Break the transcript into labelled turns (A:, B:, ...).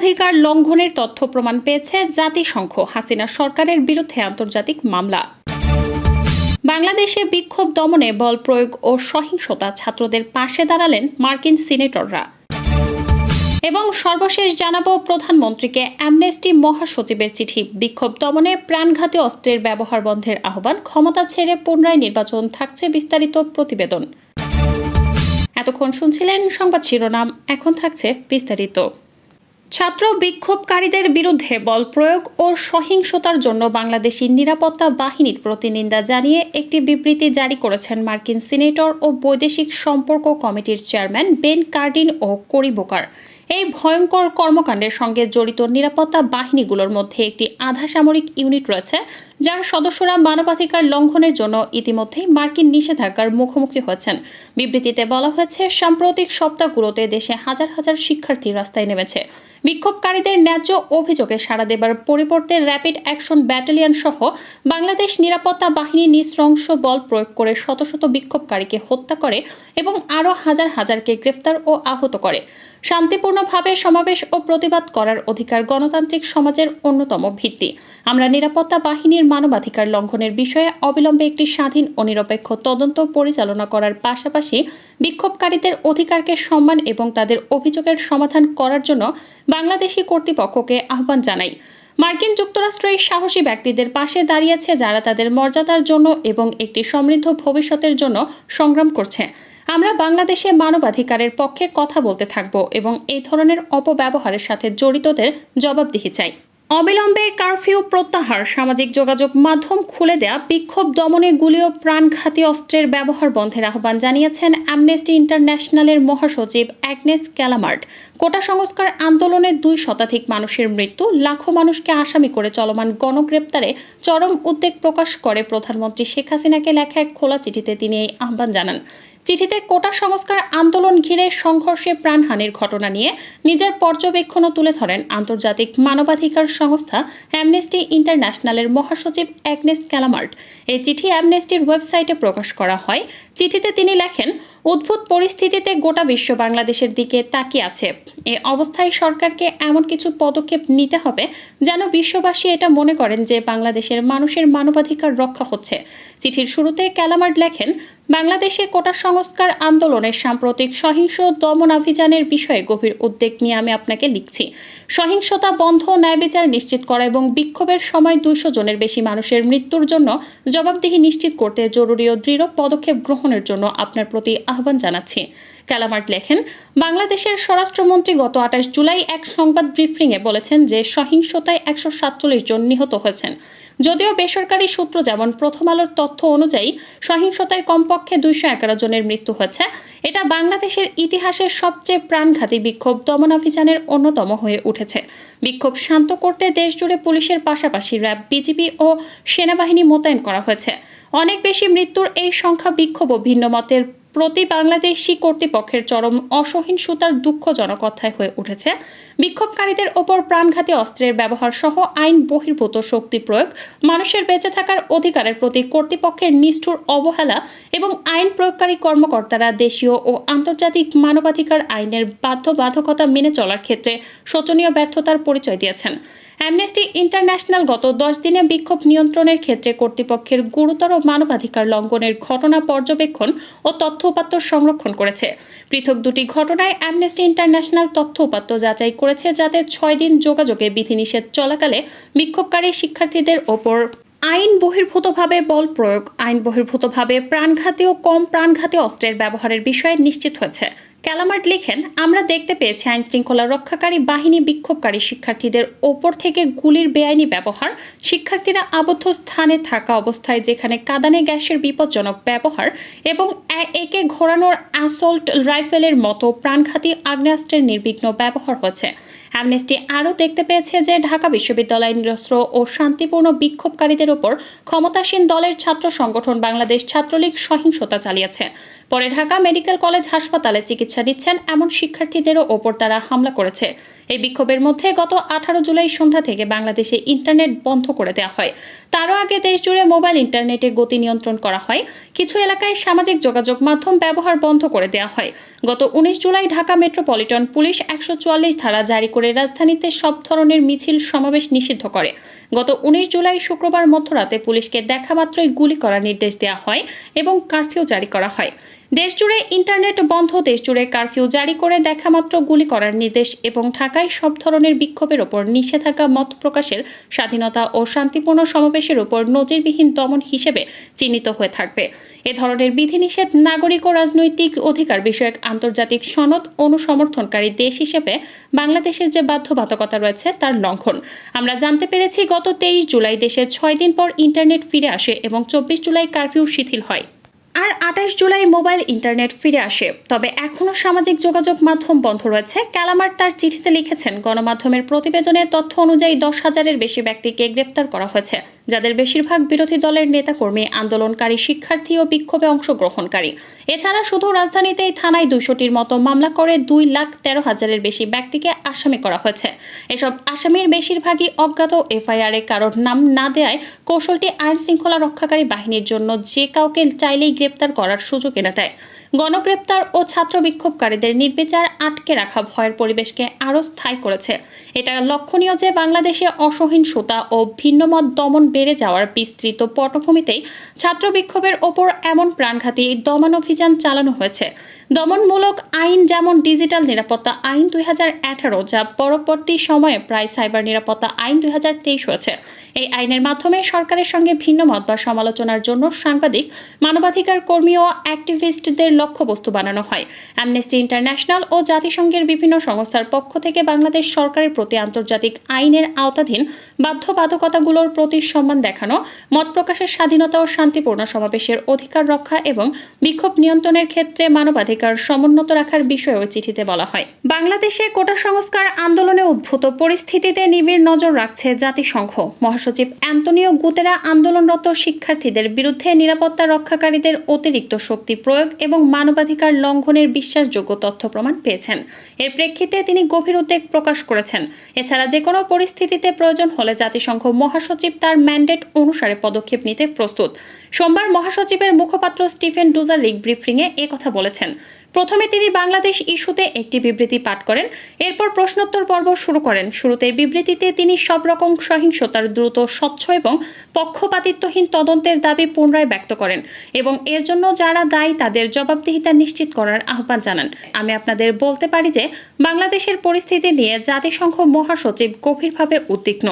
A: মানবাধিকার লঙ্ঘনের তথ্য প্রমাণ পেয়েছে জাতিসংঘ, হাসিনা সরকারের বিরুদ্ধে আন্তর্জাতিক মামলা। বাংলাদেশে বিক্ষোভ দমনে বল প্রয়োগ ও সহিংসতা, ছাত্রদের পাশে দাঁড়ালেন মার্কিন সিনেটররা। এবং সর্বশেষ জানাবো প্রধানমন্ত্রীকে অ্যামনেস্টি মহাসচিবের চিঠি, বিক্ষোভ দমনে প্রাণঘাতী অস্ত্রের ব্যবহার বন্ধের আহ্বান, ক্ষমতা ছেড়ে পুনরায় নির্বাচন, থাকছে বিস্তারিত প্রতিবেদন। এতক্ষণ শুনছিলেন সংবাদ শিরোনাম, এখন থাকছে বিস্তারিত। ছাত্র বিক্ষোভকারীদের বিরুদ্ধে বল প্রয়োগ ও সহিংসতার জন্য বাংলাদেশি নিরাপত্তা বাহিনীর প্রতি নিন্দা জানিয়ে একটি বিবৃতি জারি করেছেন মার্কিন সিনেটর ও বৈদেশিক সম্পর্ক কমিটির চেয়ারম্যান বেন কার্ডিন ও কোরি বোকার। এই ভয়ঙ্কর কর্মকাণ্ডের সঙ্গে জড়িত নিরাপত্তা বাহিনীগুলোর মধ্যে একটি আধা সামরিক ইউনিট রয়েছে, যার সদস্যরা মানবাধিকার লঙ্ঘনের জন্য ইতিমধ্যেই মার্কিন নিষেধাজ্ঞার মুখোমুখি হয়েছেন। বিবৃতিতে বলা হয়েছে, সাম্প্রতিক সপ্তাহগুলোতে দেশে হাজার হাজার শিক্ষার্থী রাস্তায় নেমেছে। বিক্ষোভকারীদের ন্যায্য অভিযোগে সাড়া দেবার পরিবর্তে র্যাপিড অ্যাকশন ব্যাটালিয়ন সহ বাংলাদেশ নিরাপত্তা বাহিনী নৃশংস বল প্রয়োগ করে শত শত বিক্ষোভকারীকে হত্যা করে এবং আরও হাজার হাজারকে গ্রেফতার ও আহত করে। শান্তিপূর্ণভাবে সমাবেশ ও প্রতিবাদ করার অধিকার গণতান্ত্রিক সমাজের অন্যতম ভিত্তি। আমরা নিরাপত্তা বাহিনীর মানবাধিকার লঙ্ঘনের বিষয়ে অবিলম্বে একটি স্বাধীন ও নিরপেক্ষ তদন্ত পরিচালনা করার পাশাপাশি বিক্ষোভকারীদের অধিকারকে সম্মান এবং তাদের অভিযোগের সমাধান করার জন্য বাংলাদেশি কর্তৃপক্ষকে আহ্বান জানাই। মার্কিন যুক্তরাষ্ট্র এই সাহসী ব্যক্তিদের পাশে দাঁড়িয়েছে, যারা তাদের মর্যাদার জন্য এবং একটি সমৃদ্ধ ভবিষ্যতের জন্য সংগ্রাম করছে। আমরা বাংলাদেশে মানবাধিকারের পক্ষে কথা বলতে থাকব এবং এই ধরনের অপব্যবহারের সাথে জড়িতদের জবাবদিহি চাই। অবিলম্বে কারফিউ প্রত্যাহার, সামাজিক যোগাযোগ মাধ্যম খুলে দেয়া, বিক্ষোভ দমনে গুলি ও প্রাণঘাতী অস্ত্রের ব্যবহার বন্ধের আহ্বান জানিয়েছেন অ্যামনেস্টি ইন্টারন্যাশনালের মহাসচিব অ্যাগনেস ক্যালামার্ড। কোটা সংস্কার আন্দোলনে 2 শতাধিক মানুষের মৃত্যু, লাখো মানুষকে আসামি করে চলমান গণগ্রেপ্তারে চরম উদ্বেগ প্রকাশ করে প্রধানমন্ত্রী শেখ হাসিনাকে লেখা এক খোলা চিঠিতে তিনি এই আহ্বান জানান। চিঠিতে কোটা সংস্কার আন্দোলন ঘিরে সংঘর্ষে প্রাণহানির ঘটনা নিয়ে নিজের পর্যবেক্ষণও তুলে ধরেন আন্তর্জাতিক মানবাধিকার সংস্থা অ্যামনেস্টি ইন্টারন্যাশনালের মহাসচিব অ্যাগনেস ক্যালামার্ড। এই চিঠি অ্যামনেস্টির ওয়েবসাইটে প্রকাশ করা হয়। চিঠিতে তিনি লেখেন, উদ্ভূত পরিস্থিতিতে গোটা বিশ্ব বাংলাদেশের দিকে তাকিয়ে আছে। এ অবস্থায় সরকারকে এমন কিছু পদক্ষেপ নিতে হবে যেন বিশ্ববাসী এটা মনে করেন যে বাংলাদেশের মানুষের মানবাধিকার রক্ষা হচ্ছে। চিঠির শুরুতে ক্যালামার্ড লেখেন, বাংলাদেশে কোটা সংস্কার আন্দোলনের সাম্প্রতিক সহিংস দমনাভিযানের বিষয়ে গভীর উদ্বেগ নিয়ে আমি আপনাকে লিখছি। সহিংসতা বন্ধ, ন্যায় বিচার নিশ্চিত করা এবং বিক্ষোভের সময় 200 জনের বেশি মানুষের মৃত্যুর জন্য জবাবদিহি নিশ্চিত করতে জরুরি ও দৃঢ় পদক্ষেপ গ্রহণের জন্য আপনার প্রতি আহ্বান জানাচ্ছি। ক্যালামার্ড লেখেন, বাংলাদেশের স্বরাষ্ট্রমন্ত্রী গত 28 জুলাই এক সংবাদ ব্রিফিংয়ে বলেছেন যে সহিংসতায় 147 জন নিহত হয়েছেন। যদিও বেসরকারি সূত্র যেমন প্রথম আলোর তথ্য অনুযায়ী সহিংসতায় কমপক্ষে 211 জনের মৃত্যু হয়েছে, এটা বাংলাদেশের ইতিহাসের সবচেয়ে প্রাণঘাতী বিক্ষোভ দমনাভিযানের অন্যতম হয়ে উঠেছে। বিক্ষোভ শান্ত করতে দেশজুড়ে পুলিশের পাশাপাশি র্যাব, বিজিবি ও সেনাবাহিনী মোতায়েন করা হয়েছে। অনেক বেশি মৃত্যুর এই সংখ্যা বিক্ষোভ ও ভিন্ন মতের প্রতি বাংলাদেশি কর্তৃপক্ষের চরম অসহিষ্ণুতার দুঃখজনক অধ্যায় হয়ে উঠেছে। বিক্ষোভকারীদের ওপর প্রাণঘাতী অস্ত্রের ব্যবহার সহ আইন বহির্ভূত শক্তি প্রয়োগ, মানুষের বেঁচে থাকার অধিকারের প্রতি কর্তৃপক্ষের নিষ্ঠুর অবহেলা এবং আইন প্রয়োগকারী কর্মকর্তারা দেশীয় ও আন্তর্জাতিক মানবাধিকার আইনের বাধ্যবাধকতা মেনে চলার ক্ষেত্রে শোচনীয় ব্যর্থতার পরিচয় দিয়েছেন। অ্যামনেস্টি ইন্টারন্যাশনাল গত 10 দিনে বিক্ষোভ নিয়ন্ত্রণের ক্ষেত্রে কর্তৃপক্ষের গুরুতর মানবাধিকার লঙ্ঘনের ঘটনা পর্যবেক্ষণ ও তথ্য উপাত্ত সংরক্ষণ করেছে। পৃথক 2টি ঘটনায় অ্যামনেস্টি ইন্টারন্যাশনাল তথ্য উপাত্ত যাচাই করেছে, যাতে 6 দিন যোগাযোগে বিধিনিষেধ চলাকালে বিক্ষোভকারী শিক্ষার্থীদের ওপর আইন বহির্ভূতভাবে বল প্রয়োগ, আইন বহির্ভূতভাবে প্রাণঘাতী ও কম প্রাণঘাতী অস্ত্রের ব্যবহারের বিষয়ে নিশ্চিত হয়েছে। ক্যালামার্ড লিখেন, আমরা দেখতে পেয়েছি আইন শৃঙ্খলা রক্ষাকারী বাহিনী বিক্ষোভকারী শিক্ষার্থীদের ওপর থেকে গুলির বেআইনি ব্যবহার, শিক্ষার্থীরা আবদ্ধ স্থানে থাকা অবস্থায় যেখানে কাঁদানে গ্যাসের বিপজ্জনক ব্যবহার এবং একে ঘোরানোর অ্যাসল্ট রাইফেলের মতো প্রাণঘাতী আগ্নেয়াস্ত্রের নির্বিঘ্ন ব্যবহার হচ্ছে। অ্যামনেস্টি আরও দেখতে পেয়েছে যে ঢাকা বিশ্ববিদ্যালয়ের নিরস্ত্র ও শান্তিপূর্ণ বিক্ষোভকারীদের ওপর ক্ষমতাসীন দলের ছাত্র সংগঠন বাংলাদেশ ছাত্রলীগ সহিংসতা চালিয়েছে। পরে ঢাকা মেডিকেল কলেজ হাসপাতালে চিকিৎসা দিচ্ছেন এমন শিক্ষার্থীদেরও ওপর তারা হামলা করেছে। এই বিক্ষোভের মধ্যে গত 18 জুলাই সন্ধ্যা থেকে বাংলাদেশে ইন্টারনেট বন্ধ করে দেওয়া হয়। তারও আগে দেশ জুড়ে মোবাইল ইন্টারনেটে গতি নিয়ন্ত্রণ করা হয়। কিছু এলাকায় সামাজিক যোগাযোগ মাধ্যম ব্যবহার বন্ধ করে দেওয়া হয়। গত 19 জুলাই ঢাকা মেট্রোপলিটন পুলিশ 144 ধারা জারি করে রাজধানীতে সব ধরনের মিছিল সমাবেশ নিষিদ্ধ করে। গত 19 জুলাই শুক্রবার মধ্যরাতে পুলিশকে দেখা মাত্রই গুলি করার নির্দেশ দেওয়া হয় এবং কারফিউ জারি করা হয়। দেশজুড়ে ইন্টারনেট বন্ধ, দেশজুড়ে কারফিউ জারি করে দেখা মাত্র গুলি করার নির্দেশ এবং ঢাকায় সব ধরনের বিক্ষোভের ওপর নিষেধাজ্ঞা মত প্রকাশের স্বাধীনতা ও শান্তিপূর্ণ সমাবেশের ওপর নজিরবিহীন দমন হিসেবে চিহ্নিত হয়ে থাকবে। এ ধরনের বিধিনিষেধ নাগরিক ও রাজনৈতিক অধিকার বিষয়ক আন্তর্জাতিক সনদ অনুসমর্থনকারী দেশ হিসেবে বাংলাদেশের যে বাধ্যবাধকতা রয়েছে তার লঙ্ঘন। আমরা জানতে পেরেছি গত 23 জুলাই দেশের 6 দিন পর ইন্টারনেট ফিরে আসে এবং 24 জুলাই কারফিউ শিথিল হয়। আর 28 জুলাই মোবাইল ইন্টারনেট ফিরে আসে। তবে এখনও সামাজিক যোগাযোগ মাধ্যম বন্ধ রয়েছে। ক্যালামার তার চিঠিতে লিখেছেন, গণমাধ্যমের প্রতিবেদনের তথ্য অনুযায়ী 10,000-এর বেশি ব্যক্তিকে গ্রেফতার করা হয়েছে, যাদের বেশিরভাগ বিরোধী দলের নেতাকর্মী, আন্দোলনকারী, শিক্ষার্থী ও বিক্ষোভে অংশগ্রহণকারী। এছাড়া শুধু রাজধানীতেই থানায় 200টির মতো মামলা করে 2,13,000-এর বেশি ব্যক্তিকে আসামি করা হয়েছে। এসব আসামির বেশিরভাগই অজ্ঞাত। এফআইআরে কারোর নাম না দেওয়ায় কৌশলটি আইন শৃঙ্খলা রক্ষাকারী বাহিনীর জন্য যে কাউকে চাইলেই গ্রেপ্তার করার সুযোগ এনে দেয়। গণগ্রেপ্তার ও ছাত্র বিক্ষোভকারীদের নির্বিচার আটকে রাখা ভয়ের পরিবেশকে আরও স্থায়ী করেছে। এটা লক্ষণীয় যে বাংলাদেশে অসহিষ্ণুতা ও ভিন্নমত দমন বেড়ে যাওয়ার বিস্তৃত পটভূমিতেই ছাত্র বিক্ষোভের ওপর এমন প্রাণঘাতী দমন অভিযান চালানো হয়েছে। দমনমূলক আইন যেমন ডিজিটাল নিরাপত্তা আইন 2018, যা পরবর্তী সময়ে প্রায় সাইবার নিরাপত্তা আইন 2023 হয়েছে। এই আইনের মাধ্যমে সরকারের সঙ্গে ভিন্নমত বা সমালোচনার জন্য সাংবাদিক, মানবাধিকার কর্মী ও অ্যাক্টিভিস্টদের লক্ষ্যবস্তু বানানো হয়। অ্যামনেস্টি ইন্টারন্যাশনাল ও জাতিসংঘের বিভিন্ন সংস্থার পক্ষ থেকে বাংলাদেশ সরকারের প্রতি আন্তর্জাতিক আইনের আওতাধীন বাধ্যবাধকতাগুলোর প্রতি সম্মান দেখানো, মত প্রকাশের স্বাধীনতা ও শান্তিপূর্ণ সমাবেশের অধিকার রক্ষা এবং বিক্ষোভ নিয়ন্ত্রণের ক্ষেত্রে মানবাধিকার সমুন্নত রাখার বিষয়েও চিঠিতে বলা হয়। বাংলাদেশে কোটা সংস্কার আন্দোলনে উদ্ভূত পরিস্থিতিতে নিবিড় নজর রাখছে জাতিসংঘ। মহাসচিব অ্যান্তোনিও গুতেরা আন্দোলনরত শিক্ষার্থীদের বিরুদ্ধে নিরাপত্তা রক্ষাকারীদের অতিরিক্ত শক্তি প্রয়োগ এবং মানবাধিকার লঙ্ঘনের বিশ্বাসযোগ্য তথ্য প্রমাণ পেয়েছেন। এর প্রেক্ষিতে তিনি গভীর উদ্বেগ প্রকাশ করেছেন। এছাড়া যে কোনো পরিস্থিতিতে প্রয়োজন হলে জাতিসংঘ মহাসচিব তার ম্যান্ডেট অনুসারে পদক্ষেপ নিতে প্রস্তুত। সোমবার মহাসচিবের মুখপাত্র স্টিফেন ডুজারিক ব্রিফিংয়ে একথা বলেছেন। প্রথমে তিনি বাংলাদেশ ইস্যুতে একটি বিবৃতি পাঠ করেন, এরপর প্রশ্নোত্তর পর্ব শুরু করেন। শুরুতে বিবৃতিতে তিনি সব রকম সহিংসতার দ্রুত, স্বচ্ছ এবং পক্ষপাতিত্বহীন তদন্তের দাবি পুনরায় ব্যক্ত করেন এবং এর জন্য যারা দায়ী তাদের জবাবদিহিতা নিশ্চিত করার আহ্বান জানান। আমি আপনাদের বলতে পারি যে বাংলাদেশের পরিস্থিতি নিয়ে জাতিসংঘ মহাসচিব গভীরভাবে উদ্বিগ্ন।